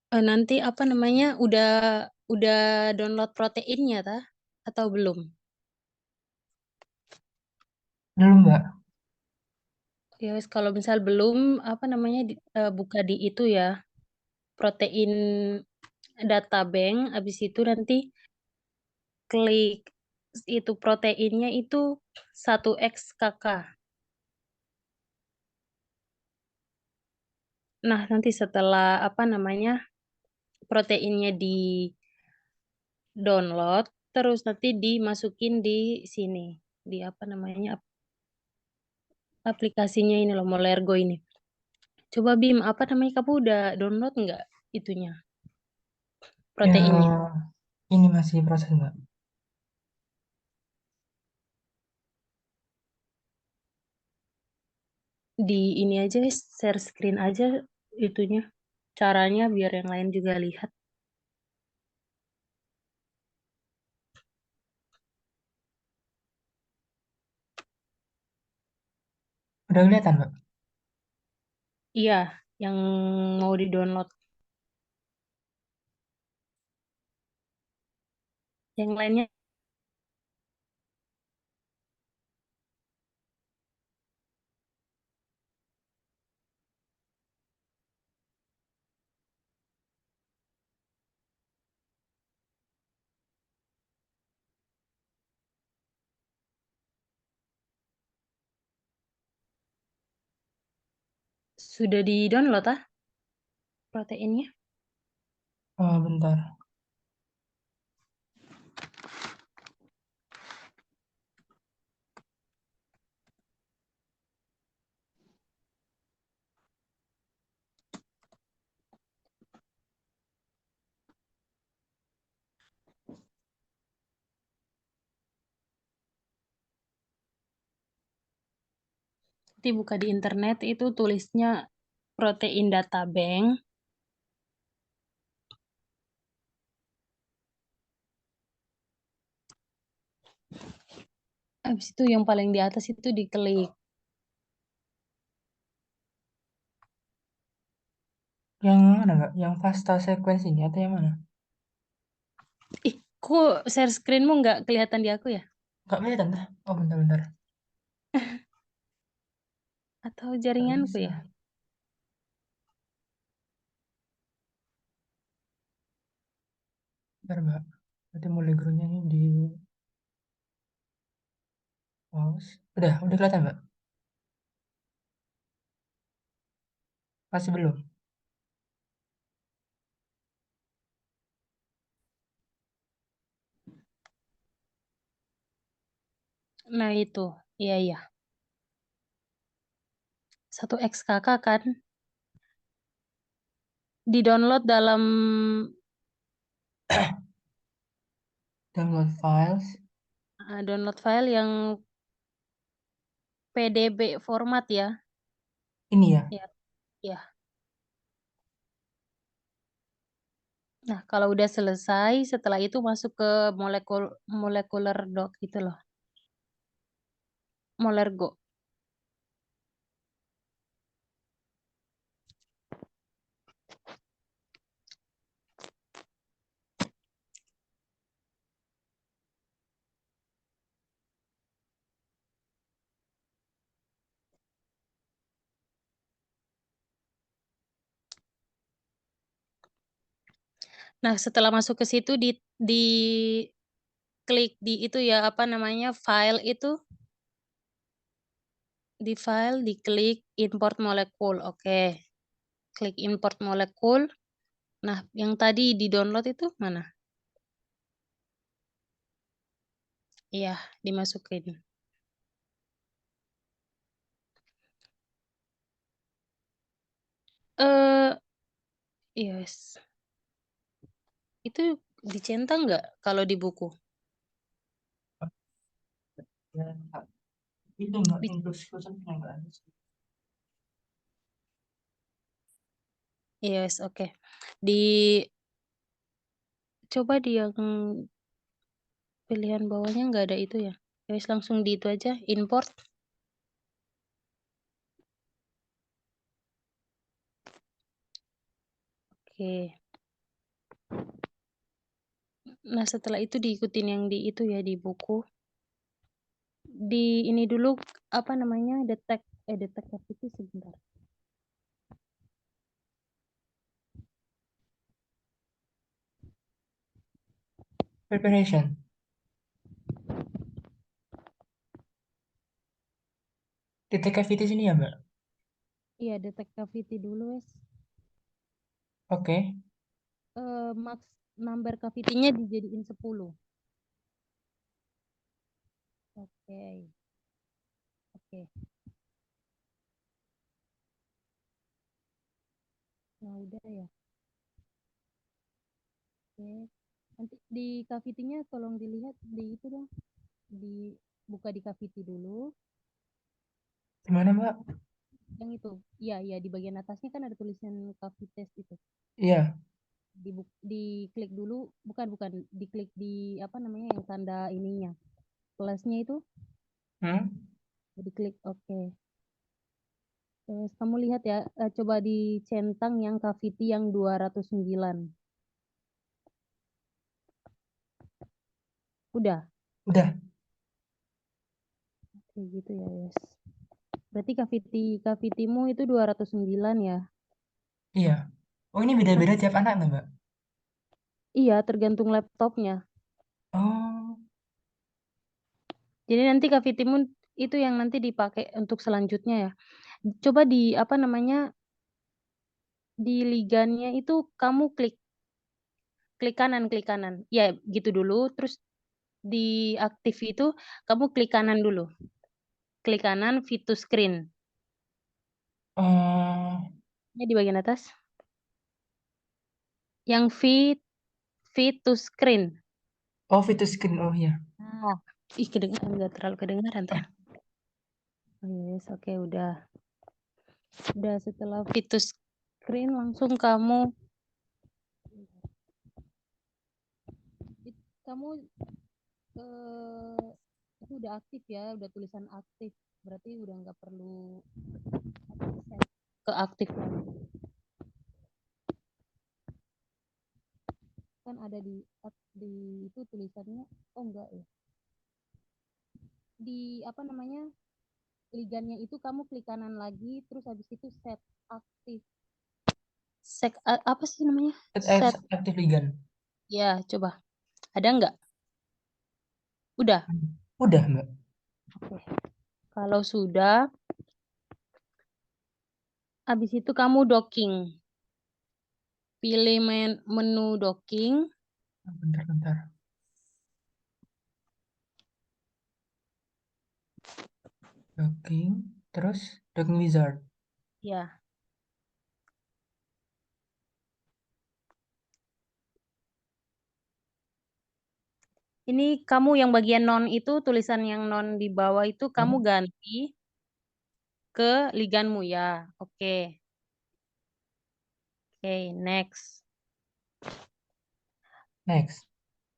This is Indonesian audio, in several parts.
Nanti apa namanya, udah download proteinnya tah? Atau belum? Belum, Mbak. Ya wes kalau misal belum, apa namanya, buka di itu ya, protein data bank, habis itu nanti klik itu proteinnya itu 1 XKK. Nah, nanti setelah apa namanya, proteinnya di-download, terus nanti dimasukin di sini, di apa namanya, aplikasinya ini loh, Molergo ini. Coba Bim, apa namanya, kamu udah download nggak itunya, Ya, proteinnya? ini masih proses, Mbak. Di ini aja, share screen aja itunya, caranya biar yang lain juga lihat. Udah kelihatan, Mbak? Iya, yang mau di-download. Yang lainnya sudah di-download ah, proteinnya. Oh, bentar. Nanti buka di internet itu tulisnya protein data bank. Habis itu yang paling di atas itu diklik. Yang mana, Mbak? Yang pasta sequence ini atau yang mana? Ih, kok share screenmu nggak kelihatan di aku ya? Nggak kelihatan, dah. Oh, bentar-bentar. Atau Nggak jaringanku bisa. ya? Bentar, Mbak. Berarti mulai groundnya ini di pause. Udah kelihatan, Mbak? Masih belum? Nah itu, iya iya. 1 XKK kan? Di-download dalam Download files. download file yang PDB format ya. Ini ya. Ya, ya. Nah, kalau udah selesai, setelah itu masuk ke molecular doc gitu loh. Molergo. Nah, setelah masuk ke situ di klik di itu ya, apa namanya, file itu, di file diklik import molekul, oke. Klik import molekul. Nah, yang tadi di-download itu mana? Iya, dimasukin. Eh, yes. Itu dicentang nggak kalau di buku? Ya, itu, Mbak. Di, Untuk khususnya nggak ada. yes, oke. Di coba di yang pilihan bawahnya nggak ada itu ya? Yes, langsung di itu aja, import. Oke. Nah, setelah itu diikutin yang di itu ya, di buku. Di ini dulu, apa namanya, detek itu sebentar. Preparation. Titik cavity sini ya, Mbak? Iya, detek cavity dulu, wes. Oke. Max number cavity-nya dijadiin 10. Oke. Oke. Nah, udah ya. Oke. Nanti di cavity-nya tolong dilihat di itu dong. Buka di cavity dulu. Gimana, Mbak? Yang itu. Iya, iya, di bagian atasnya kan ada tulisan cavity test itu. Iya. Diklik dulu, bukan, diklik di apa namanya yang tanda ininya. Kelasnya itu Hmm? diklik oke. Terus kamu lihat ya, coba dicentang yang cavity yang 209. Udah, Udah. kayak gitu ya, yes. Berarti cavity-mu itu 209 ya. Iya. Oh, ini beda-beda tiap anak, nggak, Mbak? Iya, tergantung laptopnya. Oh, Jadi nanti cavity-mu itu yang nanti dipakai untuk selanjutnya ya. Coba di apa namanya, di ligannya itu kamu klik klik kanan. Ya, gitu dulu, terus di aktif itu kamu klik kanan dulu. Klik kanan fit to screen. oh, Ini di bagian atas. Yang fit to screen. oh, fit to screen. Oh, iya. Nah, ih kedengaran nggak terlalu kedengaran tah. Oh, yes, oke udah. Udah setelah fit to screen langsung kamu itu udah aktif ya, udah tulisan aktif. Berarti udah nggak perlu set ke aktif lagi. Kan ada di itu tulisannya, oh enggak ya. Di apa namanya? Ligannya itu kamu klik kanan lagi, terus habis itu set aktif. Apa sih namanya? Set. Aktif ligan. Ya, coba. Ada nggak? Udah. Udah, Mbak. Oke. Kalau sudah, habis itu kamu docking. Pilih menu docking. Bentar, bentar. Docking. Terus, docking wizard. Ya. Ini kamu yang bagian non itu, tulisan yang non di bawah itu kamu Hmm? ganti ke liganmu ya. Oke. Oke, next. Next.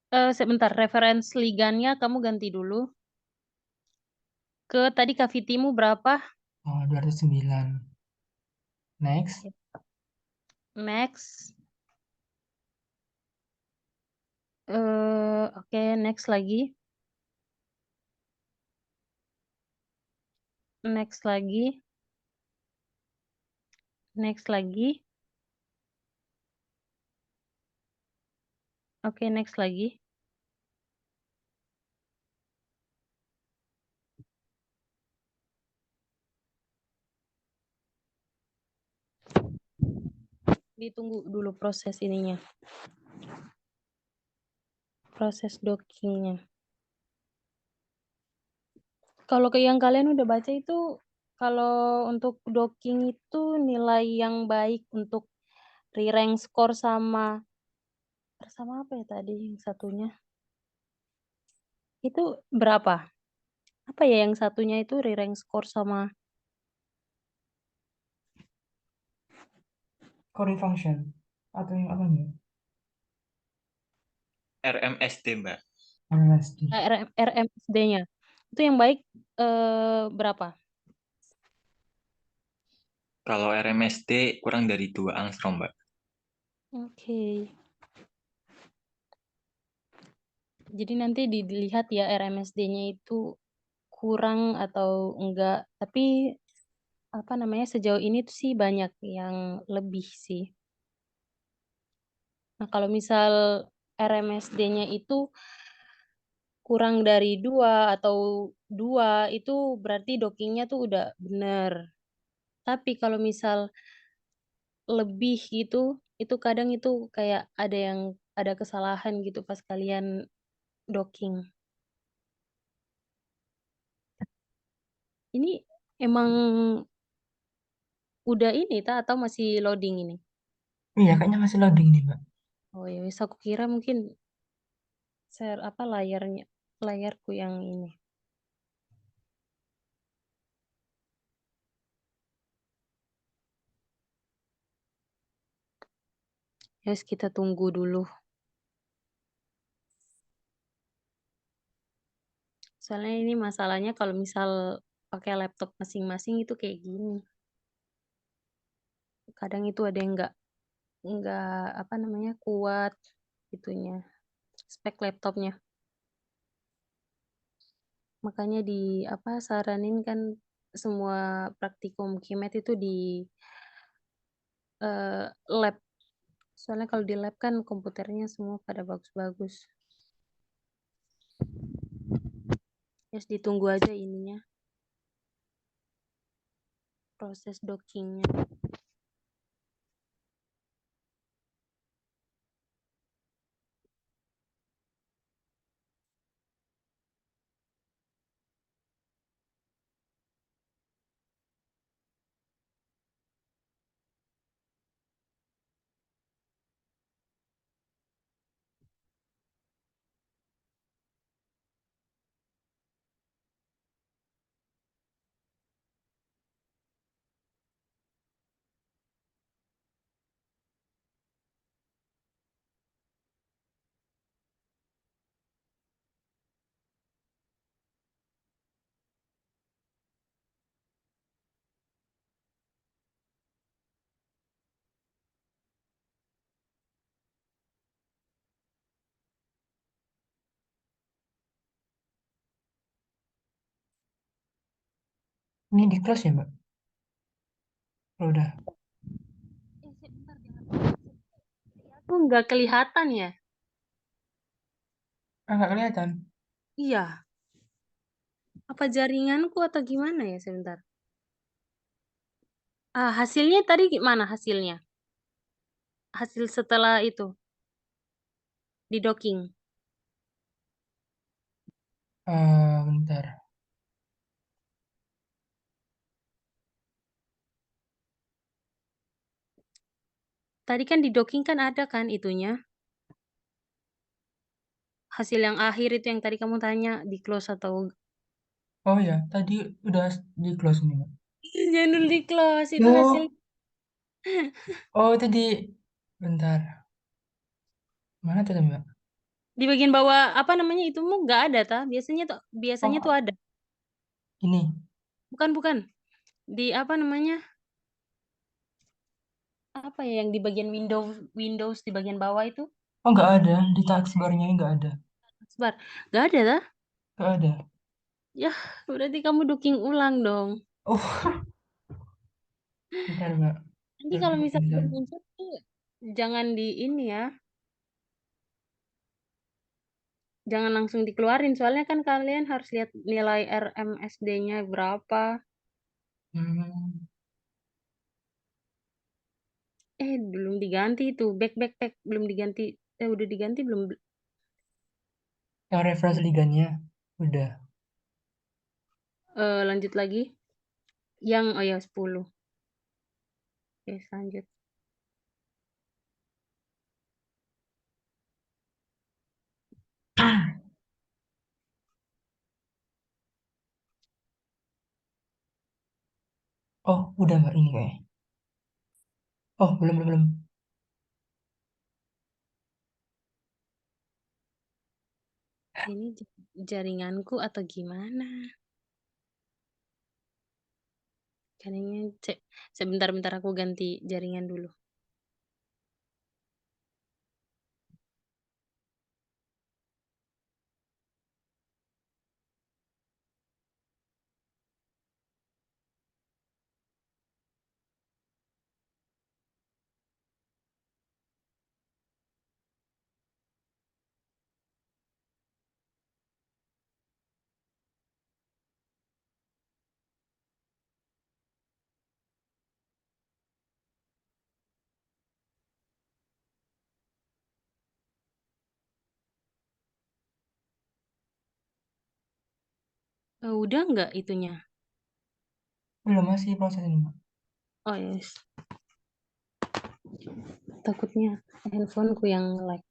Sebentar, reference ligannya kamu ganti dulu. Ke tadi cavity-mu berapa? Oh, 209. Next. Next. Oke, next lagi. Next lagi. Next lagi. Oke, next lagi. Ditunggu dulu proses ininya. Proses dockingnya. Kalau ke yang kalian udah baca itu, kalau untuk docking itu nilai yang baik untuk re-rank score sama apa ya tadi yang satunya? Itu berapa? Apa ya yang satunya itu re-rank score sama Core function. Atau yang apa nih? RMSD, Mbak. MSD. RMSD-nya? Itu yang baik berapa? Kalau RMSD kurang dari 2 angstrom, Mbak. Oke. Jadi nanti dilihat ya RMSD-nya itu kurang atau enggak. Tapi apa namanya sejauh ini tuh sih banyak yang lebih sih. Nah, kalau misal RMSD-nya itu kurang dari 2 atau 2 itu berarti dockingnya tuh udah bener. Tapi kalau misal lebih gitu, itu kadang itu kayak ada kesalahan gitu pas kalian docking. Ini emang udah ini atau masih loading ini? Iya, kayaknya masih loading nih, Mbak. Oh ya wis aku kira mungkin share apa layarku yang ini. Ya wis kita tunggu dulu. Soalnya ini masalahnya kalau misal pakai laptop masing-masing itu kayak gini. Kadang itu ada yang nggak apa namanya kuat itunya spek laptopnya. Makanya di apa saranin kan semua praktikum KIMET itu di lab. Soalnya kalau di lab kan komputernya semua pada bagus-bagus. Terus ditunggu aja ininya proses dockingnya. Ini di close ya, Mbak? Oh, udah. Sebentar jangan. Aku nggak kelihatan ya? Ah, nggak kelihatan. Iya. Apa jaringanku atau gimana ya sebentar? Hasilnya tadi gimana hasilnya? Hasil setelah itu di docking. Bentar. Tadi kan di docking kan ada kan itunya. Hasil yang akhir itu yang tadi kamu tanya di close atau Oh ya, tadi udah di close ini, Mbak. jangan dulu di close itu hasil Oh, oh tadi. Bentar. Mana tuh, Mbak? di bagian bawah apa namanya itumu nggak ada biasanya tuh Oh, ada. ini. Bukan bukan. Di apa namanya? Apa ya yang di bagian Windows di bagian bawah itu? Oh, nggak ada. Di taskbar-nya nggak ada. Sebar. Nggak ada dah. Nggak ada. Yah, berarti kamu docking ulang dong. Oh, bentar, Mbak. Nanti kalau misalnya Bentar. udah muncul tuh jangan di ini ya. Jangan langsung dikeluarin soalnya kan kalian harus lihat nilai RMSD-nya berapa. Hmm, Belum diganti itu. Back. Belum diganti. Udah diganti belum? yang reference liganya udah. Lanjut lagi. Oh ya 10. Oke, lanjut. Oh, udah nggak ini kayak. Oh, belum. Ini jaringanku atau gimana? Kayaknya sebentar aku ganti jaringan dulu. Udah nggak itunya? Belum, masih proses ini, Mbak. Oh yes. Takutnya handphoneku yang lag.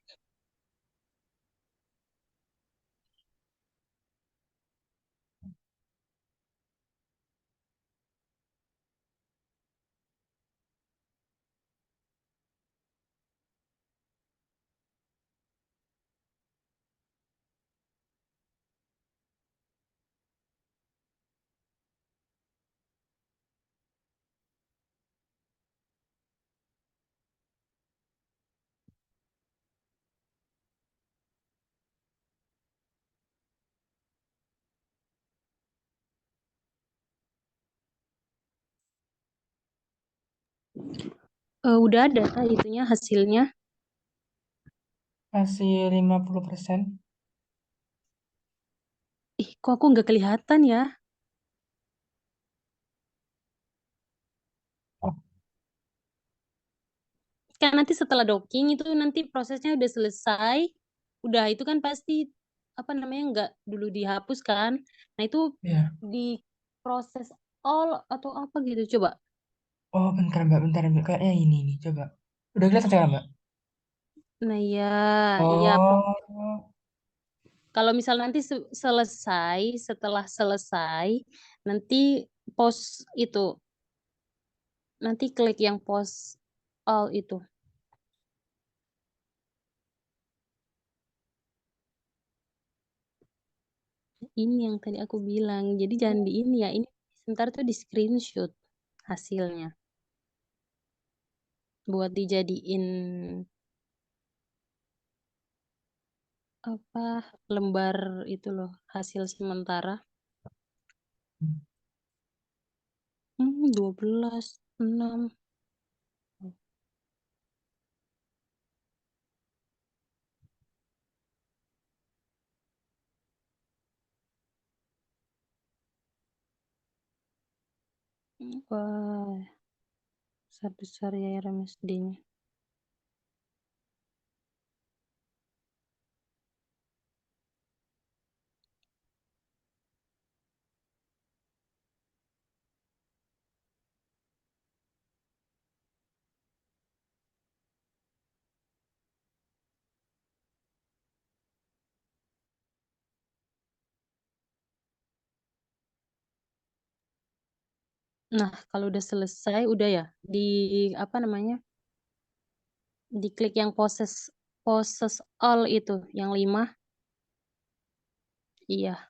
Udah ada itunya hasilnya. Masih 50%. Ih, kok aku nggak kelihatan ya? Oh, Kan nanti setelah docking itu nanti prosesnya udah selesai. Udah itu kan pasti apa namanya nggak dulu dihapus kan? Nah itu iya. di proses all atau apa gitu coba. Oh, bentar, Mbak. Bentar, Mbak. Kayaknya ini nih. Coba. Udah kelihatan sekarang, Mbak? Nah ya, ya Oh, kalau misal nanti selesai, setelah selesai, nanti post itu, nanti klik yang post all itu. Ini yang tadi aku bilang. Jadi jangan di ini ya. Ini sebentar tuh di screenshot hasilnya. Buat dijadiin apa lembar itu loh hasil sementara. 12, 6. Wah, besar-besar ya RMSD-nya. Nah, kalau udah selesai, udah ya. Di apa namanya? Diklik yang poses all itu, yang 5. Iya.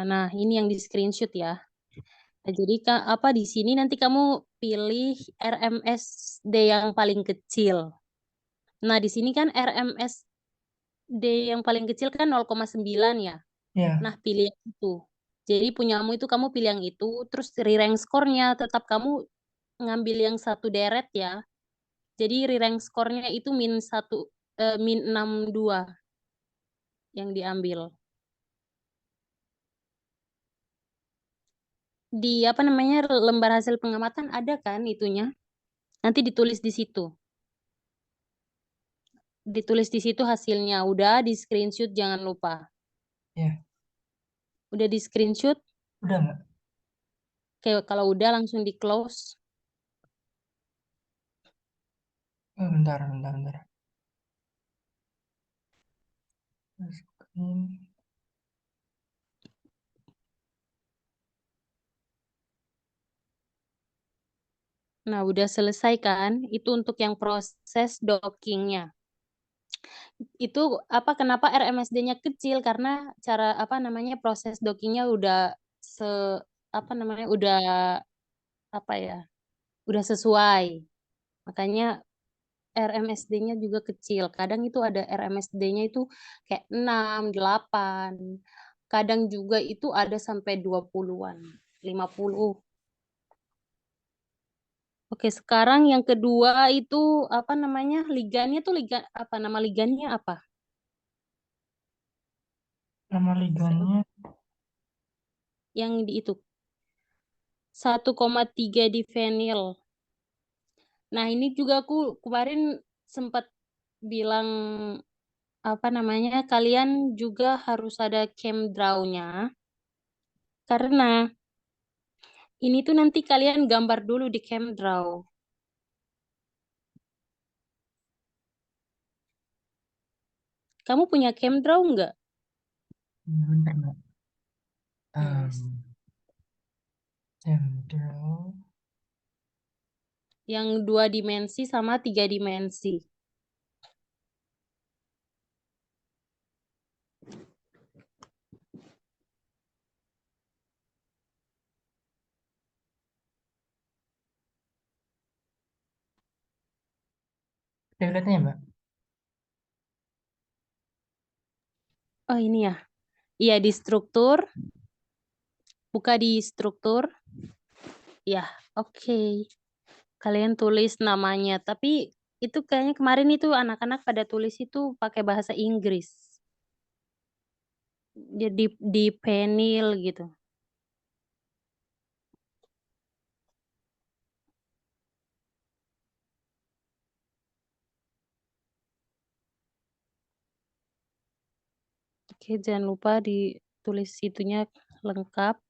Nah, ini yang di screenshot ya. Nah, jadi apa di sini nanti kamu pilih RMSD yang paling kecil. Nah, di sini kan RMSD yang paling kecil kan 0,9 ya. iya. Nah, pilih yang itu. Jadi punyamu itu kamu pilih yang itu, terus re-rank skornya tetap kamu ngambil yang satu deret ya. Jadi re-rank skornya itu min 62 yang diambil. Di apa namanya lembar hasil pengamatan ada kan itunya? Nanti ditulis di situ. Ditulis di situ hasilnya. Udah di screenshot jangan lupa. Iya. Udah di screenshot. Udah, Mbak. Kayak kalau udah langsung di close. Oh, bentar, bentar, bentar. Masukin. Nah, udah selesai kan? Itu untuk yang proses dockingnya. Itu apa kenapa RMSD-nya kecil karena cara apa namanya proses dockingnya udah se apa namanya udah apa ya? Udah sesuai. Makanya RMSD-nya juga kecil. Kadang itu ada RMSD-nya itu kayak 6, 8. Kadang juga itu ada sampai 20-an, 50. Oke, sekarang yang kedua itu apa namanya? Ligannya tuh ligan apa nama ligannya apa? Nama ligannya. Yang di itu 1,3 di vinyl. Nah, ini juga aku kemarin sempat bilang apa namanya? Kalian juga harus ada chemdraw-nya. Karena ini tuh nanti kalian gambar dulu di CamDraw. Kamu punya CamDraw nggak? Bentar, Mbak. Yes. CamDraw. Yang 2 dimensi sama 3 dimensi. Template-nya, Mbak. Oh ini ya. Iya di struktur. Buka di struktur. Ya, oke. Kalian tulis namanya. Tapi itu kayaknya kemarin itu anak-anak pada tulis itu pakai bahasa Inggris. Jadi di penil gitu. Oke, jangan lupa ditulis itunya lengkap.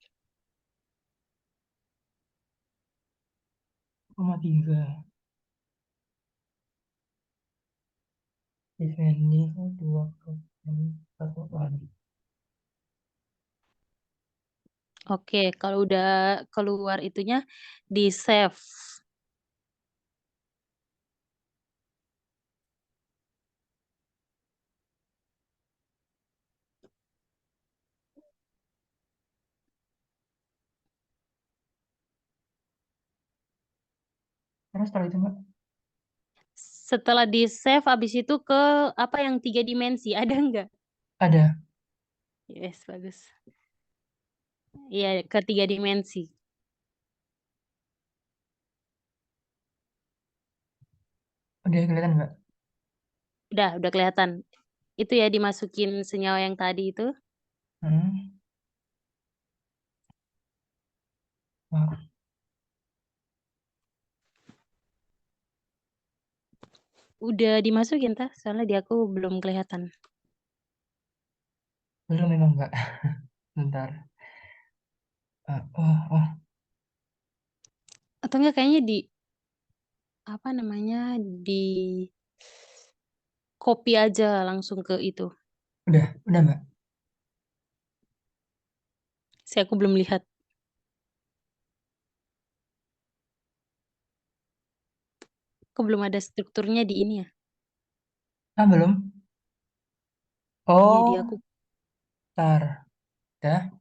0,3. Defending 2 kali. Oke, kalau udah keluar itunya di save. Terus setelah itu, Mbak, Setelah di save, habis itu ke apa yang 3 dimensi, ada nggak? ada. Yes, bagus. Iya, ke 3 dimensi. Udah kelihatan, Mbak. Udah kelihatan. Itu ya dimasukin senyawa yang tadi itu. Hmm. Wah, Udah dimasukin tah, soalnya di aku belum kelihatan. belum memang, Mbak. Bentar. Oh. Atau enggak kayaknya di apa namanya di copy aja langsung ke itu. Udah, Mbak. Aku belum lihat. Aku belum ada strukturnya di ini ya. Ah, belum. Iya di Oh, aku. tar. Dah.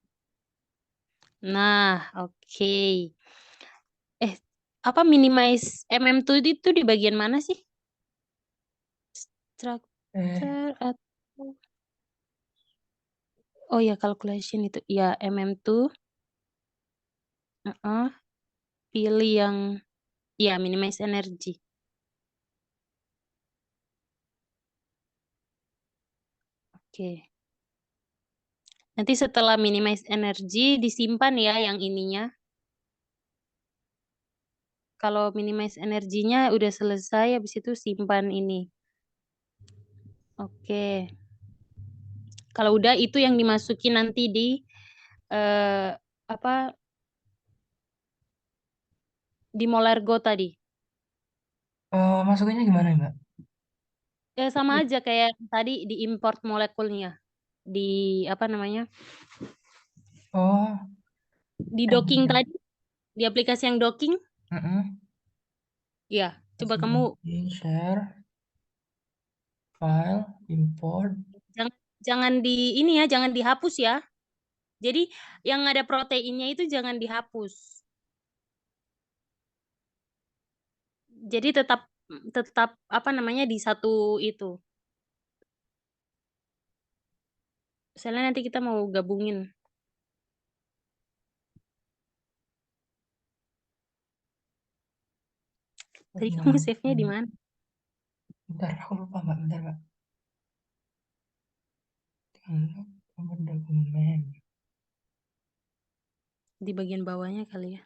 Nah, oke. Eh, apa minimize MM2 itu di bagian mana sih? Eh, Structure atau oh ya calculation itu. Ya MM2. Pilih yang ya minimize energy. Oke. Nanti setelah minimize energy disimpan ya yang ininya. Kalau minimize energinya udah selesai, habis itu simpan ini. Oke. Kalau udah itu yang dimasukin nanti di apa di Molergo tadi. masukinnya gimana, Mbak? Ya sama aja kayak tadi di import molekulnya. Di apa namanya? Oh, Di docking tadi, di aplikasi yang docking. Ya, coba kamu share, file, import. jangan jangan di ini ya, jangan dihapus ya. Jadi yang ada proteinnya itu jangan dihapus. Jadi tetap tetap apa namanya di satu itu. Misalnya nanti kita mau gabungin. Tadi kamu save-nya di mana? Bentar, aku lupa, Mbak. Bentar, Mbak. Nomor dokumen. Di bagian bawahnya kali ya.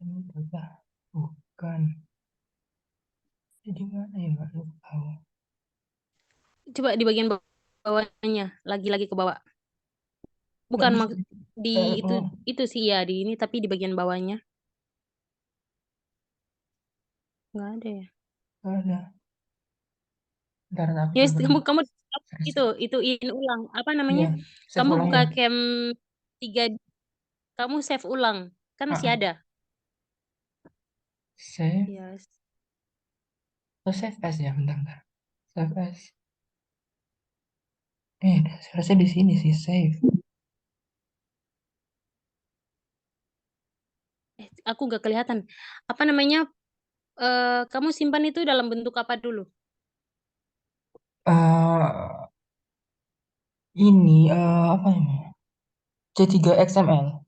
Ini berapa? Bukan. Jadi mana ya, Mbak? Lupa. Coba di bagian bawahnya, lagi-lagi ke bawah. Nggak Bukan bisa. di Oh, itu sih ya di ini tapi di bagian bawahnya nggak ada ya. nggak ada. Ntar aku Yes, coba kamu search. ituin ulang apa Iya, namanya? save Kamu ulang buka ya. cam 3, kamu save ulang kan Ah, masih ah. ada. Save. Yes. Oh, save as ya, bentar. Save as. Harusnya di sini sih, save. Aku nggak kelihatan. Apa namanya? Kamu simpan itu dalam bentuk apa dulu? eh ini, apa namanya? C3 XML.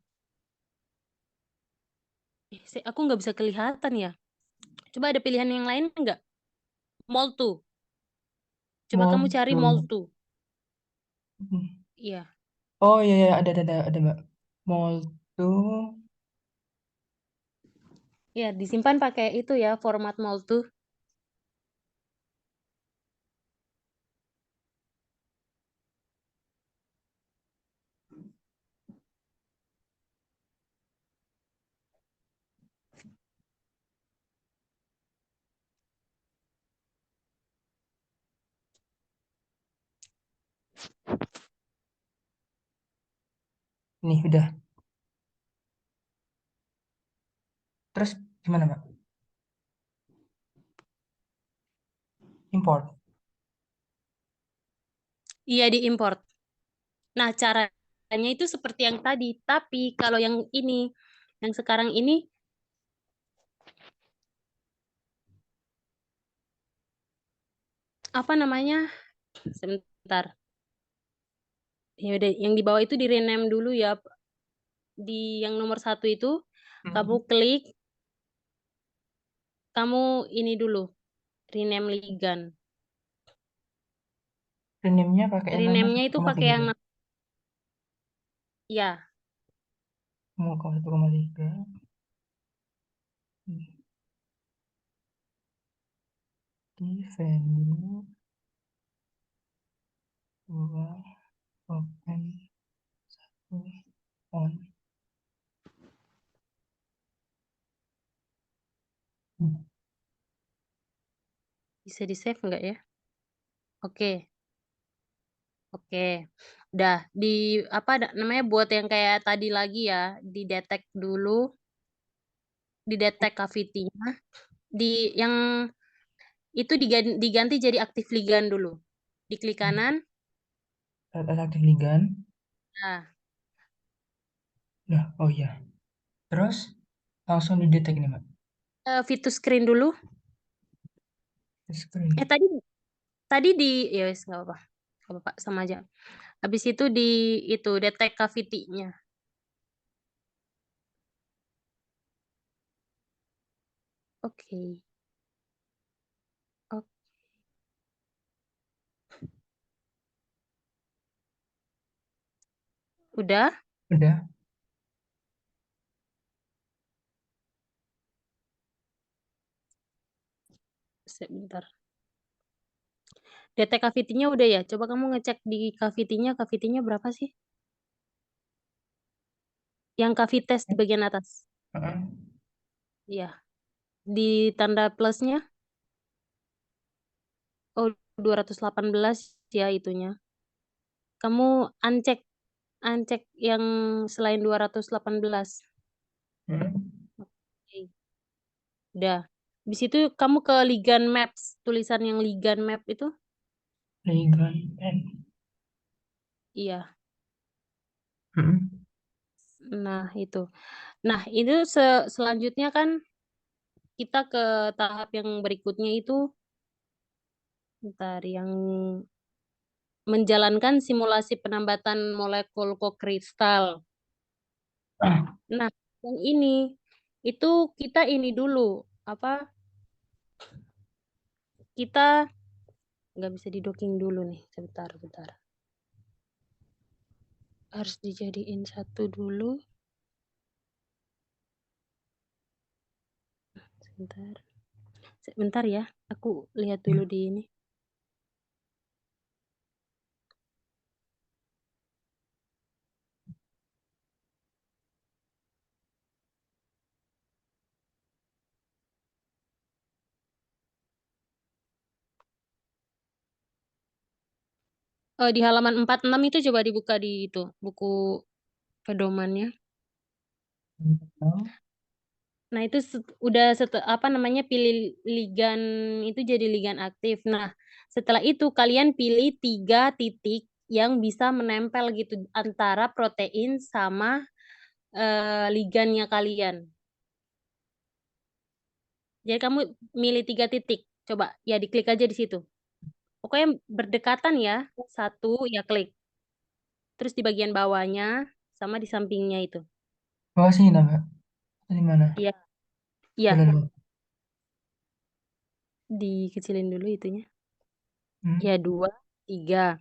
Aku nggak bisa kelihatan ya. Coba ada pilihan yang lain nggak? Molto. Coba kamu cari Molto. Molto. Hmm. Iya. Oh iya, iya, ada, Mbak. Molto. Iya, disimpan pakai itu ya, format Molto. Nih, udah. Terus gimana, Mbak? Import. Iya, diimport. Nah, caranya itu seperti yang tadi, tapi kalau yang ini, yang sekarang ini, apa namanya? Sebentar. Ya udah, yang di bawah itu di rename dulu ya. Di yang nomor 1 itu, kamu Hmm. klik, kamu ini dulu, rename Ligan. Rename-nya pakai nama Rename-nya itu pakai 1,3. yang, ya, Mau ke 1,3. Di venue 2 open 1 on. bisa di-save nggak ya? Oke, oke. Udah, apa namanya, buat yang kayak tadi lagi ya, di-detect dulu, di-detect cavity-nya, yang itu diganti jadi aktif ligan dulu. Diklik kanan, Aktif ligan. nah, Nah, oh iya. Terus langsung didetek nih, Mbak. fit to screen dulu. Screen. Tadi tadi ya wes nggak apa-apa. Nggak apa-apa, sama aja. Habis itu itu detect cavity-nya. Oke. Oke. Udah? Udah. Sebentar. Detect cavity-nya udah ya? Coba kamu ngecek di cavity-nya berapa sih? Yang cavities di bagian atas. Heeh. Iya. Di tanda plusnya, oh 218 ya itunya. Kamu uncek uncek yang selain 218. Hmm. Oke. Udah. Habis itu kamu ke Ligan Maps, tulisan yang Ligan Map itu. Ligan N. Iya. Hmm. Nah, itu. Nah, itu selanjutnya kan kita ke tahap yang berikutnya itu, bentar, yang menjalankan simulasi penambatan molekul kokristal. Ah, Nah, yang ini itu kita ini dulu apa? Kita nggak bisa di-docking dulu nih, sebentar, bentar. Harus dijadiin satu dulu, sebentar. Sebentar ya, aku lihat dulu iya. di ini. Di halaman 46 itu coba dibuka di itu buku pedomannya. Nah, itu apa namanya, pilih ligan itu jadi ligan aktif. Nah, setelah itu kalian pilih 3 titik yang bisa menempel gitu antara protein sama ligannya kalian. Jadi kamu milih 3 titik. Coba ya diklik aja di situ. Pokoknya berdekatan ya. Satu ya klik. Terus di bagian bawahnya sama di sampingnya itu. Bawah sini nah, Mbak. Atau di mana? Iya, iya, Boleh, Mbak. dikecilin dulu itunya. Hmm? Ya, 2, 3.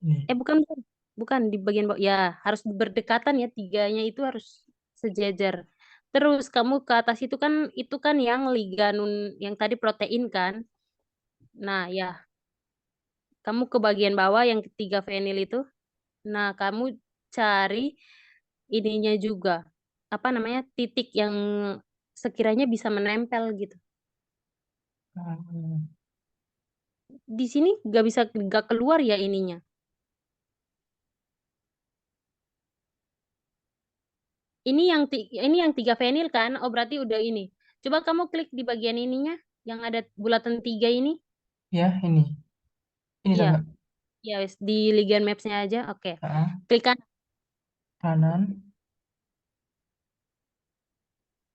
Ini. Bukan, bukan. Bukan di bagian bawah. Ya, harus berdekatan ya. Tiganya itu harus sejajar. Terus kamu ke atas itu kan yang liganun yang tadi protein kan. Nah, ya, kamu ke bagian bawah yang ketiga fenil itu. Nah, kamu cari ininya juga. Apa namanya? Titik yang sekiranya bisa menempel gitu. Hmm. Di sini nggak keluar ya ininya. Ini yang 3 fenil kan? Oh, berarti udah ini. Coba kamu klik di bagian ininya yang ada bulatan 3 ini. Ya, ini. Ini Iya, tuh, Mbak. ya wes di Ligan Maps-nya aja. Oke. Ah, Klik kan. kanan.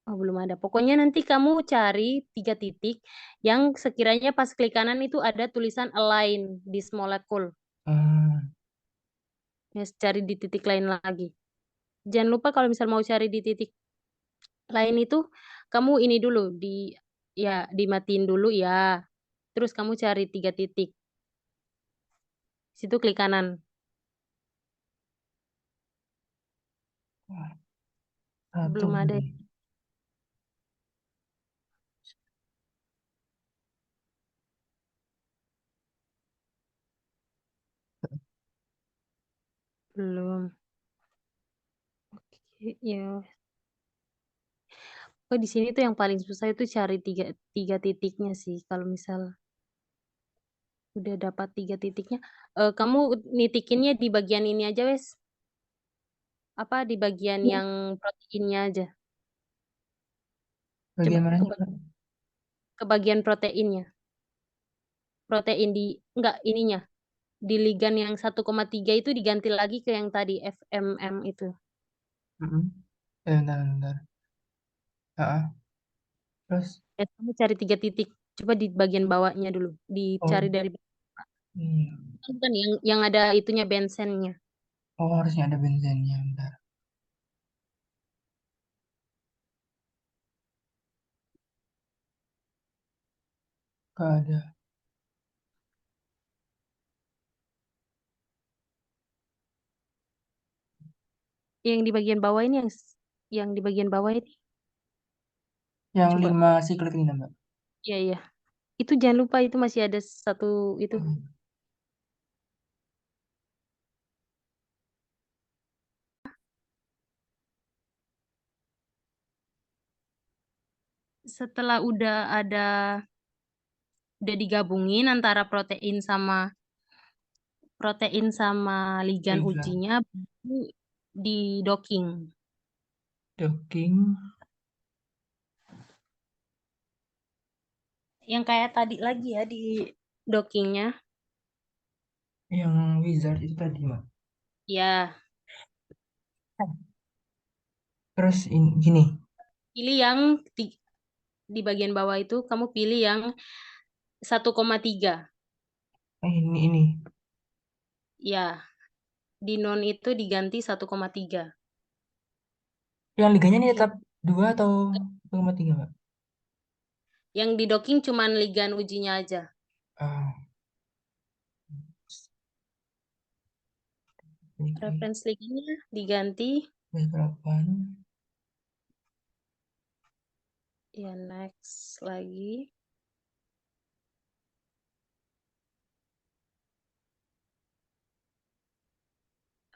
Oh, belum ada. Pokoknya nanti kamu cari 3 titik yang sekiranya pas klik kanan itu ada tulisan align this molecule. Ah, Ya, cari di titik lain lagi. Jangan lupa kalau misal mau cari di titik lain itu kamu ini dulu ya dimatiin dulu ya. Terus kamu cari 3 titik. Situ klik kanan. wah, satu Belum ada. ini. Belum. Oke, ya. Oh, di sini tuh yang paling susah itu cari tiga titiknya sih. Kalau misal udah dapat 3 titiknya, kamu nitikinnya di bagian ini aja wes. Apa di bagian yang proteinnya aja. Coba Bagian ke, mananya, Mbak? ke bagian proteinnya. Protein enggak ininya. Di ligan yang 1,3 itu diganti lagi ke yang tadi FMM itu. Mm-mm. Bentar, bentar. Ah, terus, Ya, kamu cari 3 titik. Coba di bagian bawahnya dulu. oh, Dicari dari iya. bukan yang ada itunya bensennya. Oh, harusnya ada benzennya, bentar. Gak ada. Yang di bagian bawah ini yang di bagian bawah ini. Yang Coba. 5 siklik ini, Mbak. Iya, iya. Itu jangan lupa itu masih ada satu itu. Hmm. Setelah udah digabungin antara protein sama ligan Liga. ujinya baru di docking. Docking. Yang kayak tadi lagi ya di dockingnya. Yang wizard itu tadi, Mbak. Ya, Terus ini, gini. pilih yang di bagian bawah itu kamu pilih yang 1,3. Ini. Ya, di non itu diganti 1,3. Yang liganya ini tetap 2 atau 1,3, Mbak? Yang di docking cuman ligan ujinya aja. Ah, ini. Reference ligannya diganti. Berapa? Ya, next lagi.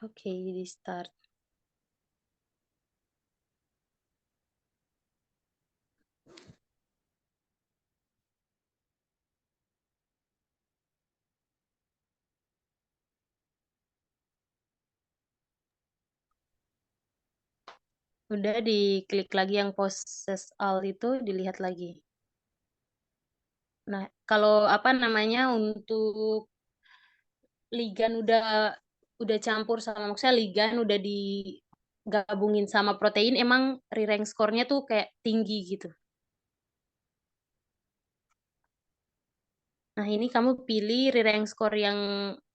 Oke, di start. Udah diklik lagi yang proses all itu, dilihat lagi. Nah, kalau apa namanya, untuk ligan udah campur sama, maksudnya ligan udah digabungin sama protein, emang re-rank score-nya tuh kayak tinggi gitu. Nah, ini kamu pilih re-rank score yang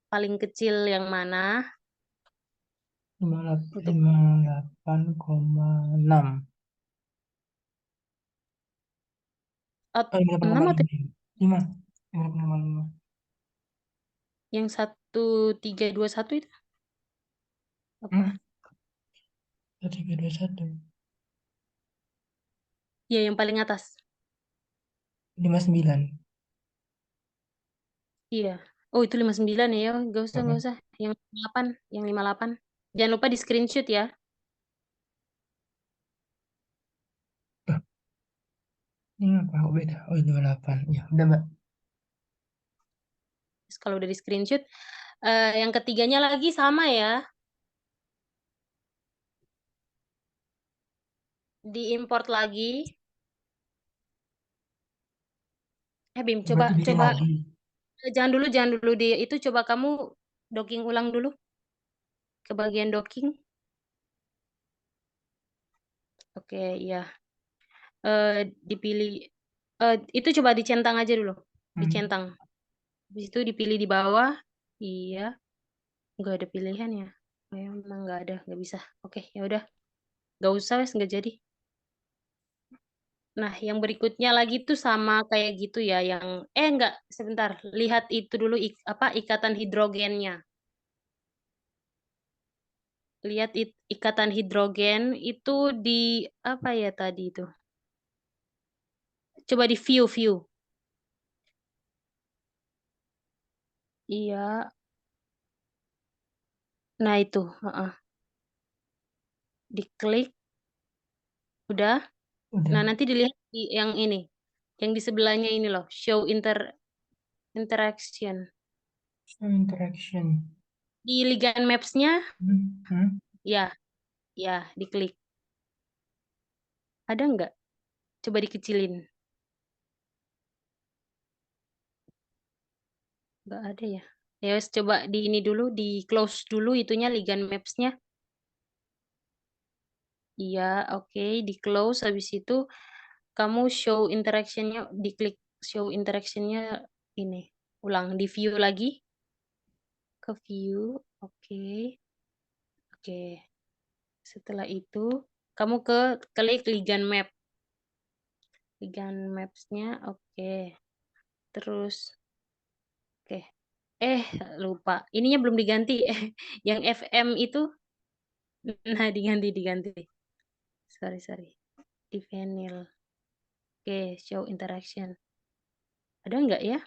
paling kecil yang mana untuk 58,6. Oh, 6 atau 58,5. 58,5. yang 1321 itu apa? 1321. Ya, yang paling atas. 59. Iya. Oh, itu 59 ya. Gak usah, Heeh. gak usah. Yang 8, yang 58. Jangan lupa di screenshot ya. Loh, ini apa? Oh, beda. Oh, 58. Ya, udah, Mbak. Terus kalau udah di screenshot, yang ketiganya lagi sama ya. Diimport lagi. Bim, coba Berarti bikin coba lagi. jangan dulu di itu, coba kamu docking ulang dulu ke bagian docking. Oke, iya. Dipilih itu, coba dicentang aja dulu. Hmm. Dicentang. Habis itu dipilih di bawah. Iya, nggak ada pilihan ya. Oh, ya, emang nggak ada, nggak bisa. Oke, ya udah. Nggak usah, wes, nggak jadi. Nah, yang berikutnya lagi tuh sama kayak gitu ya, yang enggak, sebentar. Lihat itu dulu, apa, ikatan hidrogennya. Lihat ikatan hidrogen itu di apa ya tadi itu? Coba di view. Iya, nah itu, heeh. Diklik, udah. Nah, Udah. nanti dilihat di yang ini. Yang di sebelahnya ini loh, show interaction. Show interaction. Di ligand maps-nya, Hmm. Hmm. ya, ya, diklik. Ada nggak? Coba dikecilin. Nggak ada ya. Ya wes, coba di ini dulu, di close dulu itunya ligand maps-nya. Iya, oke, di close. Habis itu kamu show interaction-nya, diklik show interaction-nya ini. Ulang, di view lagi. Ke view, oke. Oke. Setelah itu, kamu klik ligand map. Ligand maps-nya, oke. Terus, oke. Eh, lupa. Ininya belum diganti. Yang FM itu, nah, diganti. Sorry. Di vinyl. Oke, show interaction. Ada nggak ya?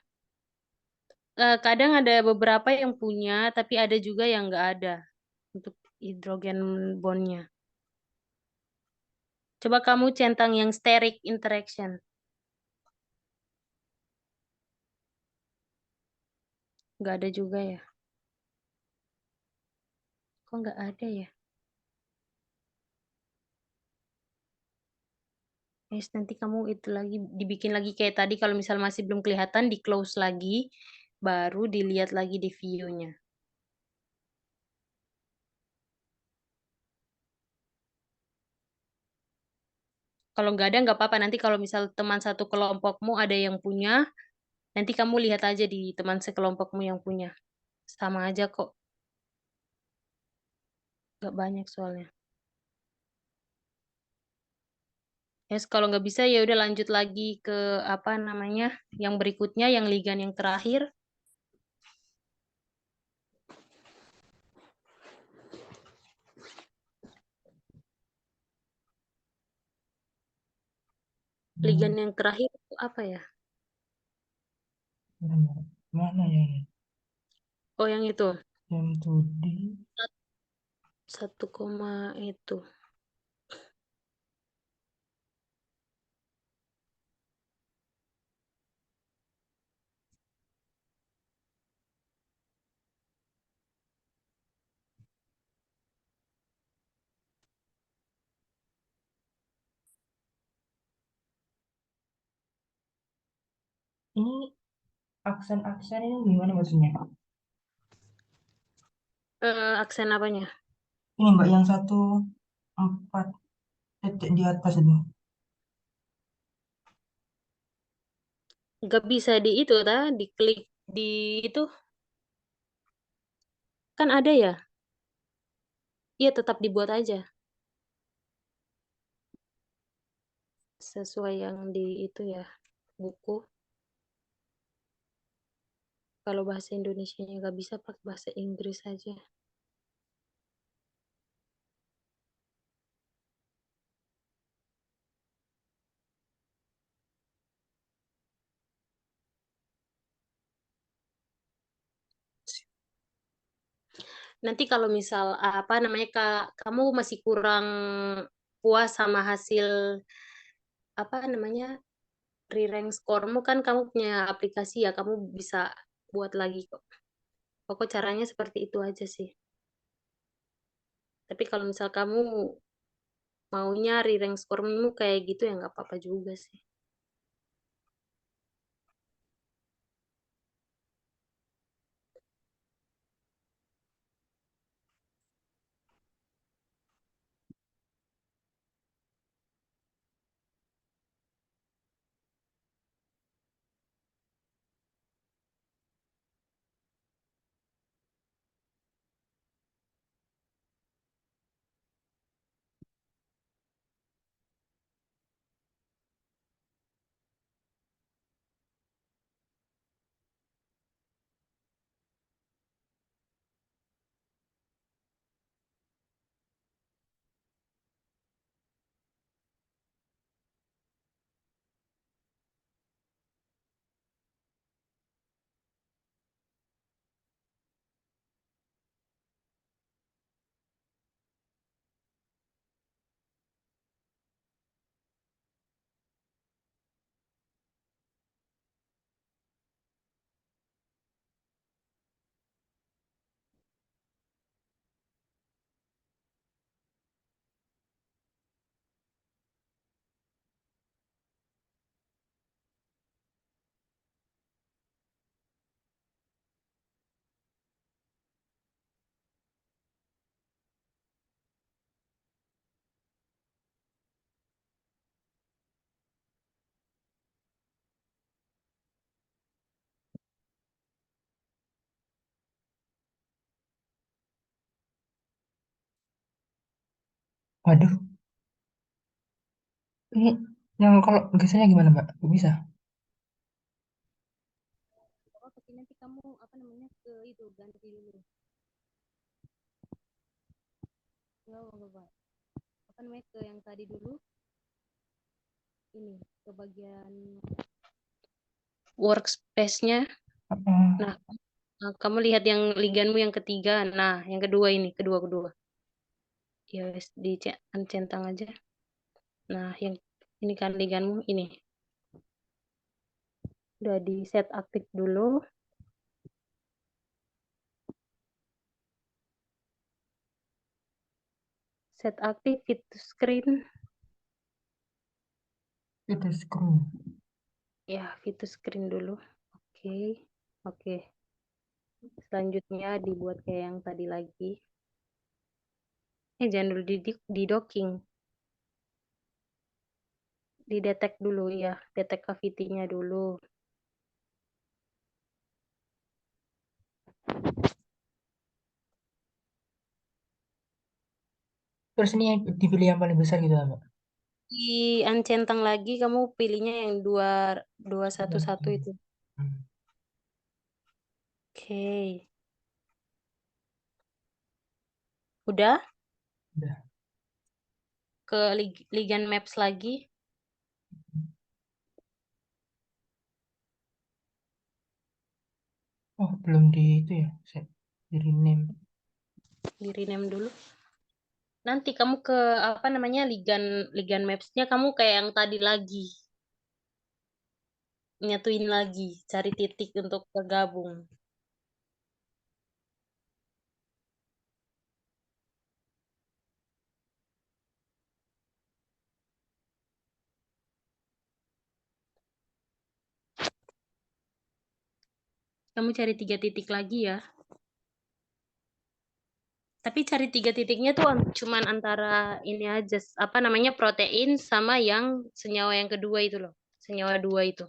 Kadang ada beberapa yang punya, tapi ada juga yang nggak ada untuk hidrogen bondnya. Coba kamu centang yang steric interaction. Nggak ada juga ya? Kok nggak ada ya? Nanti kamu itu lagi dibikin lagi kayak tadi, kalau misal masih belum kelihatan, di close lagi, baru dilihat lagi di view-nya. Kalau nggak ada nggak apa-apa, nanti kalau misal teman satu kelompokmu ada yang punya, nanti kamu lihat aja di teman sekelompokmu yang punya. Sama aja kok, nggak banyak soalnya. Kalau nggak bisa ya udah lanjut lagi ke apa namanya, yang berikutnya, yang ligan yang terakhir. Ligan yang terakhir itu apa ya? Mana ya? Oh, yang itu. Yang tudi. Satu koma itu. Ini aksen-aksen ini gimana maksudnya? Aksen apanya? Ini Mbak yang satu empat titik di atas itu. Gak bisa di itu, diklik di itu. Kan ada ya? Iya, tetap dibuat aja. Sesuai yang di itu ya, buku. Kalau bahasa Indonesianya nggak bisa, pakai bahasa Inggris aja. Nanti kalau misal apa namanya Kak, kamu masih kurang puas sama hasil apa namanya re-rank skoremu, kan kamu punya aplikasi ya, kamu bisa buat lagi kok. Pokok caranya seperti itu aja sih. Tapi kalau misal kamu maunya re-rank skoremu kayak gitu ya nggak apa-apa juga sih. Waduh, ini yang kalau gesernya gimana Mbak? Kok bisa? Oh, tapi nanti kamu apa namanya ke itu ganti dulu. Enggak apa-apa. Apa namanya ke yang tadi dulu, ini ke bagian workspace-nya. Apa? Nah, kamu lihat yang liganmu yang ketiga. Nah, yang kedua ini, kedua-kedua. Ya, wes centang aja. Nah, yang ini kan liganmu ini. Udah di set aktif dulu. Set aktif fit to screen. Itu screw. Ya, fit to screen dulu. Oke. Oke. Selanjutnya dibuat kayak yang tadi lagi. Jangan dulu di docking. Didetek dulu ya. Detek cavity-nya dulu. Terus ini yang dipilih yang paling besar gitu Mbak? Di uncentang lagi, kamu pilihnya yang dua dua satu Iya, satu betul. itu. Hmm, Oke. Udah udah. ke Ligan Maps lagi. Oh, belum di itu ya. Saya di rename. Di rename dulu. Nanti kamu ke apa namanya Ligan Ligan Maps-nya kamu kayak yang tadi lagi. Nyatuin lagi, cari titik untuk bergabung. Kamu cari 3 titik lagi ya. Tapi cari 3 titiknya tuh cuman antara ini aja, apa namanya, protein sama yang senyawa yang kedua itu loh. Senyawa 2 itu.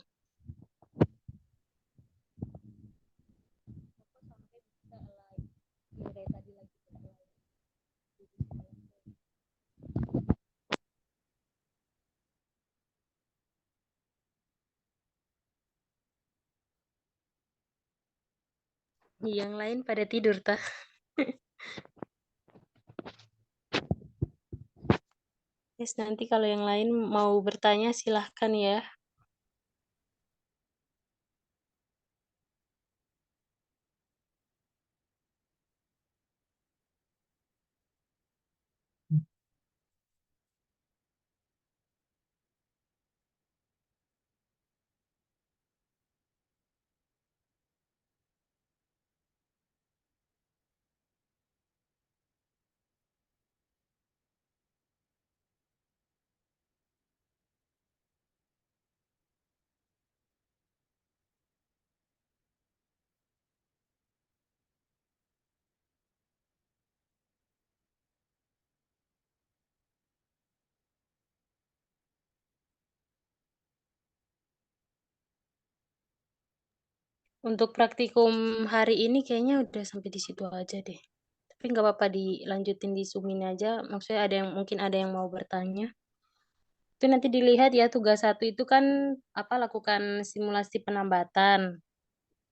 Yang lain pada tidur tah. Yes, nanti kalau yang lain mau bertanya silahkan ya. Untuk praktikum hari ini kayaknya udah sampai di situ aja deh. Tapi nggak apa-apa dilanjutin di Zoom ini aja. Maksudnya ada yang mungkin ada yang mau bertanya. Itu nanti dilihat ya tugas 1 itu kan apa lakukan simulasi penambatan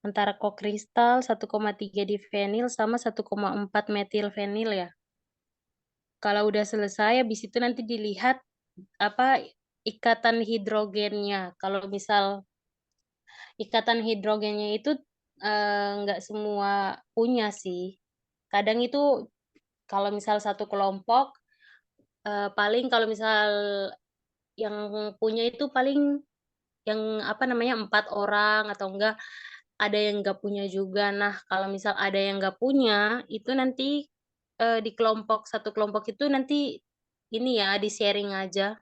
antara kokristal 1,3 difenil sama 1,4 metilfenil ya. Kalau udah selesai habis itu nanti dilihat apa ikatan hidrogennya. Kalau misal ikatan hidrogennya itu nggak semua punya sih. Kadang itu kalau misal satu kelompok paling kalau misal yang punya itu paling yang apa namanya 4 orang atau enggak ada yang nggak punya juga. Nah, kalau misal ada yang nggak punya itu nanti di kelompok satu kelompok itu nanti ini ya di-sharing aja,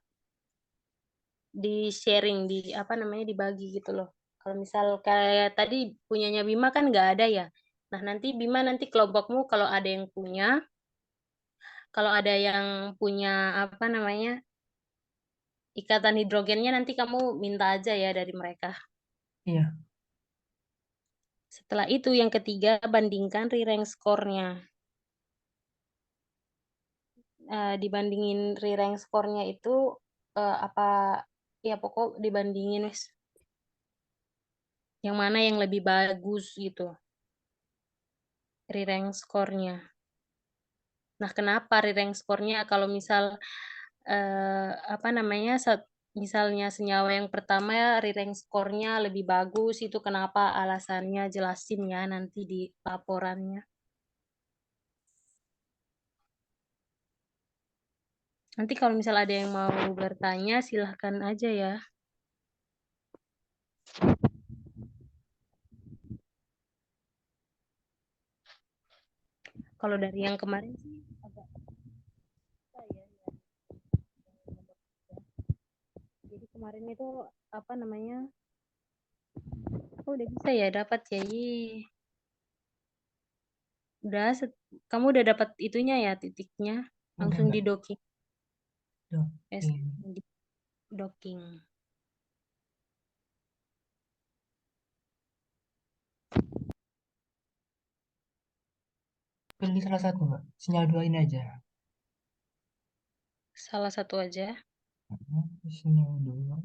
di-sharing di apa namanya dibagi gitu loh. Kalau misal kayak tadi punyanya Bima kan nggak ada ya. Nah, nanti Bima nanti kelompokmu kalau ada yang punya, kalau ada yang punya apa namanya ikatan hidrogennya nanti kamu minta aja ya dari mereka. Iya. Setelah itu yang ketiga bandingkan re-rank score-nya. Dibandingin re-rank score-nya itu apa ya pokok dibandingin wes yang mana yang lebih bagus gitu re-rank score-nya. Nah, kenapa re-rank score-nya kalau misal apa namanya misalnya senyawa yang pertama ya re-rank score-nya lebih bagus itu kenapa alasannya jelasin ya nanti di laporannya. Nanti kalau misal ada yang mau bertanya silahkan aja ya. Kalau dari yang kemarin sih agak susah ya. Jadi kemarin itu apa namanya? Oh, udah bisa ya dapat ya. Udah kamu udah dapat itunya ya titiknya Udah, langsung di Mbak. docking. Udah. Yes, Iya. di docking. Pilih salah satu, Mbak. Sinyal 2 ini aja. Salah satu aja. Sinyal 2.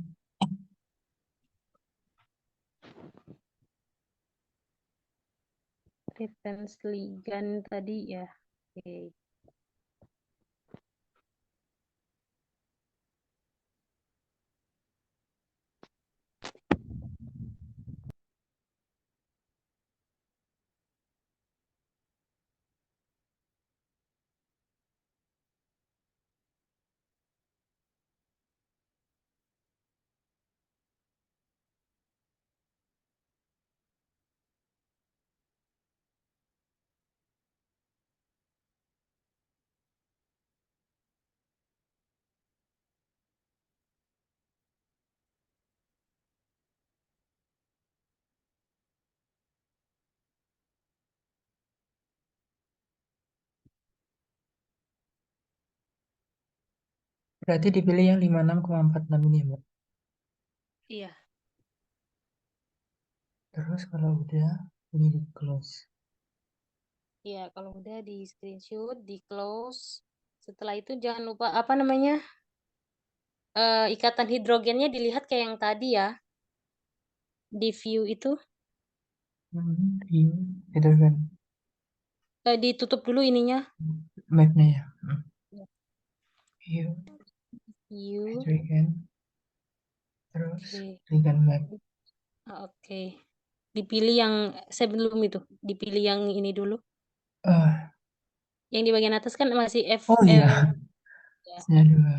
Reference ligand tadi ya. Oke. Berarti dipilih yang 56,46 ini ya, Mbak. Iya. Terus kalau udah, ini di close. Iya, kalau udah di screenshot, di close. Setelah itu jangan lupa apa namanya? Ikatan hidrogennya dilihat kayak yang tadi ya, di view itu. View, hidrogen. Ditutup dulu ininya. Map-nya ya. View, View. hidrogen. Terus, Oke. hidrogen map. Oke. Dipilih yang sebelum itu, dipilih yang ini dulu. Ah, Yang di bagian atas kan masih oh iya, ya. nya dua.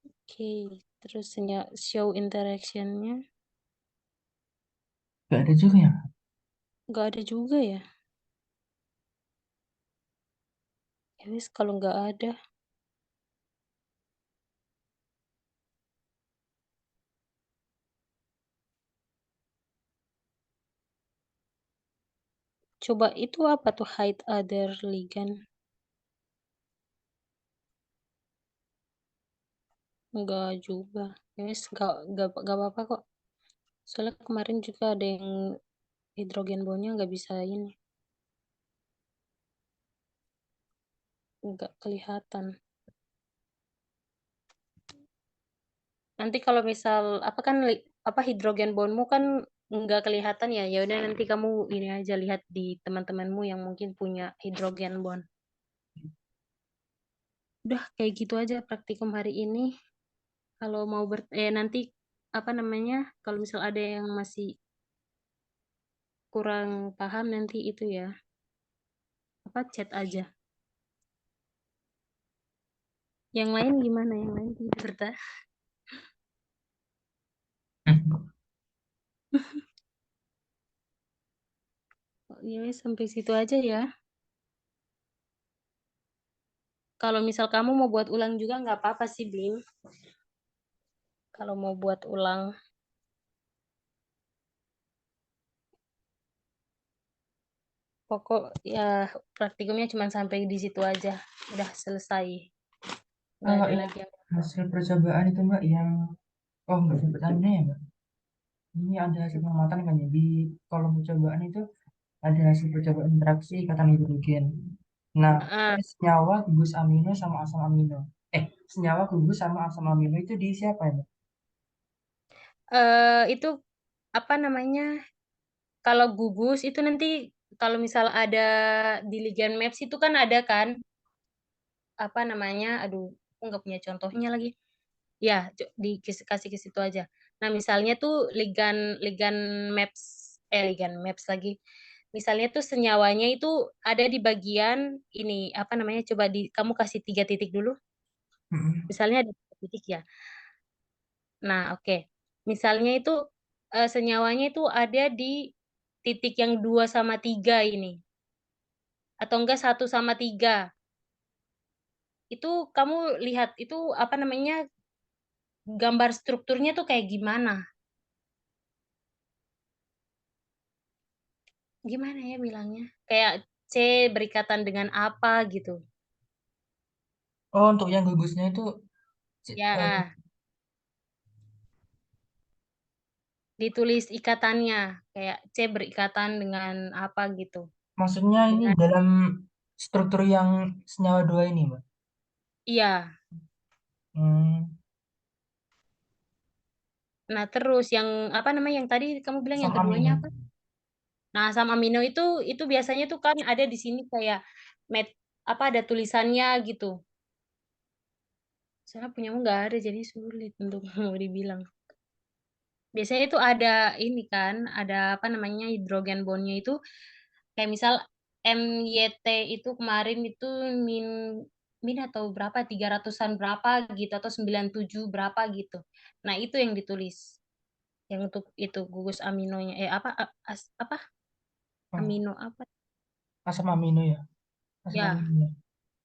Oke, terus show interaction-nya Gak ada juga ya? nggak ada juga ya. Ya wis, kalau nggak ada, coba itu apa tuh hide other ligand? Nggak juga. Ya wis, nggak apa-apa kok. Soalnya kemarin juga ada yang hidrogen bondnya nggak bisa ini, nggak kelihatan. Nanti kalau misal apa kan apa hidrogen bondmu kan nggak kelihatan ya. Ya udah nanti kamu ini aja lihat di teman-temanmu yang mungkin punya hidrogen bond. Udah kayak gitu aja praktikum hari ini. Kalau mau nanti apa namanya? Kalau misal ada yang masih kurang paham nanti itu ya. Apa chat aja. Yang lain gimana? Yang lain tidur dah. Ya wes, sampai situ aja ya. Kalau misal kamu mau buat ulang juga nggak apa-apa sih, Bim. Kalau mau buat ulang, pokok ya praktikumnya cuma sampai di situ aja. Udah selesai. Nggak Kalau ada yang lagi yang... hasil percobaan itu Mbak yang, oh nggak sempat anda ya Mbak. Ini ada hasil pengamatan kan ya di kolom percobaan itu ada hasil percobaan interaksi ikatan hidrogen. Nah, Ah, senyawa gugus amino sama asam amino. Senyawa gugus sama asam amino itu di siapa ya Mbak? itu apa namanya? Kalau gugus itu nanti kalau misal ada di Ligan Maps itu kan ada kan apa namanya? Aduh, aku nggak punya contohnya lagi. Ya, kasih ke situ aja. Nah, misalnya tuh Ligan Maps Ligan Maps lagi. Misalnya tuh senyawanya itu ada di bagian ini apa namanya? Coba kamu kasih 3 titik dulu. Mm-mm. Misalnya ada 3 titik ya. Nah, oke. Misalnya itu senyawanya itu ada di titik yang 2/3 ini. Atau enggak 1/3. Itu kamu lihat itu apa namanya gambar strukturnya tuh kayak gimana? Gimana ya bilangnya? Kayak C berikatan dengan apa gitu. Oh, untuk yang gugusnya itu eh, Ya, ditulis ikatannya. Kayak C berikatan dengan apa gitu. maksudnya ini Dengan dalam struktur yang senyawa dua ini Mbak. iya. Hmm, Nah, terus yang apa namanya yang tadi kamu bilang asam yang keduanya amino. apa? Nah, asam amino itu biasanya tuh kan ada di sini kayak met apa ada tulisannya gitu. Soalnya punyamu nggak ada jadi sulit untuk mau dibilang. Biasanya itu ada ini kan, ada apa namanya hidrogen bondnya itu kayak misal MYT itu kemarin itu min min atau berapa 300-an berapa gitu atau 97 berapa gitu. Nah, itu yang ditulis. Yang untuk itu gugus aminonya apa apa Oh, amino apa? asam amino ya. Asam Ya. amino.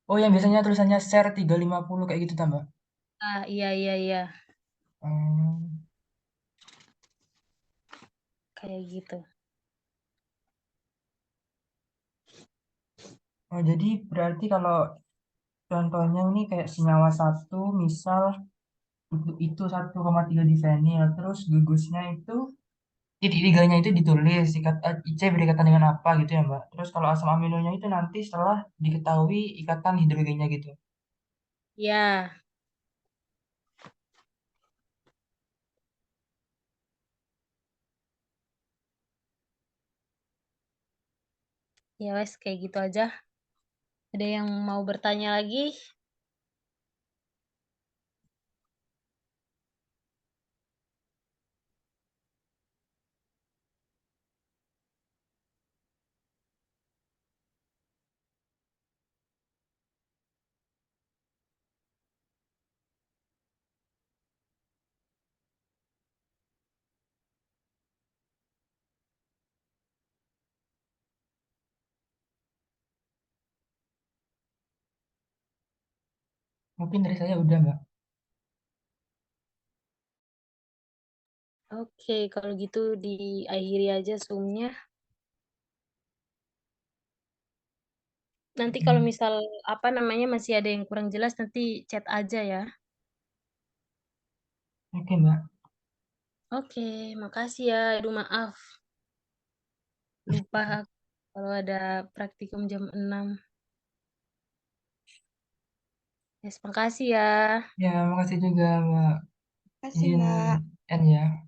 Oh, yang biasanya tulisannya SER 350 kayak gitu tambah. Ah, iya iya iya, Hmm. kayak gitu. Oh, jadi berarti kalau contohnya ini kayak senyawa satu, misal itu 1,3 di vinil, terus gugusnya itu titik tiganya itu ditulis IC berikatan dengan apa gitu ya Mbak. Terus kalau asam aminonya itu nanti setelah diketahui ikatan hidrogennya gitu. Ya, ya wes kayak gitu aja. Ada yang mau bertanya lagi? Mungkin dari saya udah Mbak. Oke, kalau gitu diakhiri aja Zoom-nya. Nanti kalau misal apa namanya masih ada yang kurang jelas nanti chat aja ya. Oke Mbak. Oke, makasih ya. Aduh maaf. Lupa kalau ada praktikum jam 6. Yes, makasih ya. Ya, makasih juga Mbak. Kasih, Izin Mbak. N ya.